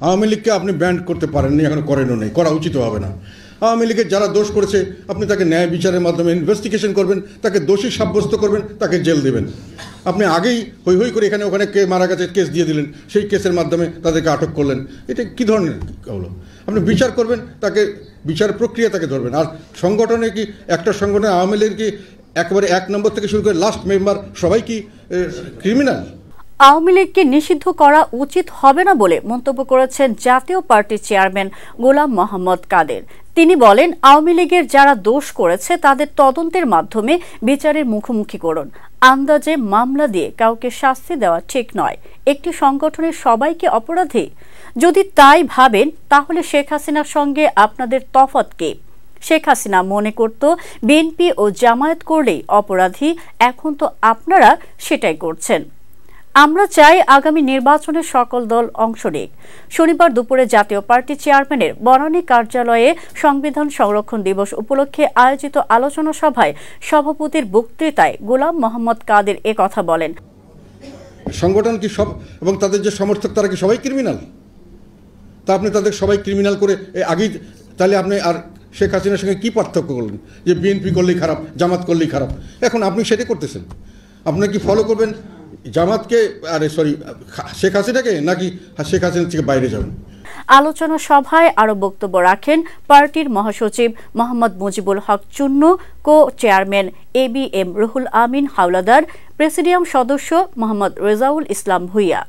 আওয়ামী লীগকে আপনি ব্যান্ড করতে পারেননি, এখনো করেনও নেই, করা উচিত হবে না। আওয়ামী লীগের যারা দোষ করেছে আপনি তাকে ন্যায় বিচারের মাধ্যমে ইনভেস্টিগেশন করবেন, তাকে দোষী সাব্যস্ত করবেন, তাকে জেল দেবেন। আপনি আগেই হই হই করে এখানে ওখানে কে মারা গেছে কেস দিয়ে দিলেন, সেই কেসের মাধ্যমে তাদেরকে আটক করলেন। এটা কী ধরনের হলো? আপনি বিচার করবেন, তাকে বিচার প্রক্রিয়া তাকে ধরবেন। আর সংগঠনে কি একটা সংগঠনে আওয়ামী লীগ কি একেবারে 1 নম্বর থেকে শুরু করে লাস্ট মেম্বার সবাই কি ক্রিমিনাল? আওয়ামী লীগকে নিষিদ্ধ করা উচিত হবে না বলে মন্তব্য করেছেন জাতীয় পার্টির চেয়ারম্যান গোলাম মোহাম্মদ কাদের। তিনি বলেন, আওয়ামী লীগের যারা দোষ করেছে তাদের তদন্তের মাধ্যমে বিচারের মুখোমুখি করুন। আন্দাজে মামলা দিয়ে কাউকে শাস্তি দেওয়া ঠিক নয়। একটি সংগঠনের সবাইকে অপরাধী যদি তাই ভাবেন, তাহলে শেখ হাসিনার সঙ্গে আপনাদের তফাৎ কি? শেখ হাসিনা মনে করত বিএনপি ও জামায়াত করলেই অপরাধী, এখন তো আপনারা সেটাই করছেন। আমরা চাই আগামী নির্বাচনে সকল দল অংশ নিক। শনিবার দুপুরে জাতীয় পার্টি চেয়ারম্যানের বনানী কার্যালয়ে সংবিধান সংরক্ষণ দিবস উপলক্ষে আয়োজিত আলোচনা সভায় সভাপতির বক্তৃতায় গোলাম মোহাম্মদ কাদের কথা বলেন। সংগঠন কি সব এবং তাদের যে সমর্থক তারা কি সবাই ক্রিমিনাল? তা আপনি তাদের সবাই ক্রিমিনাল করে আগেই, তাহলে আপনি আর শেখ হাসিনার সঙ্গে কী পার্থক্য করলেন যে বিএনপি করলেই খারাপ, জামাত করলেই খারাপ? এখন আপনি সেটাই করতেছেন। আপনার কি ফলো করবেন জামাতকে, শেখ হাসিনাকে, নাকি শেখ হাসিনা থেকে বাইরে যাবেন? আলোচনা সভায় আরো বক্তব্য রাখেন পার্টির মহাসচিব Mohammad Mujibul Haque Chunnu, co chairman ABM Ruhul Amin Howlader, presidium সদস্য মোহাম্মদ রেজাউল ইসলাম ভুইয়া।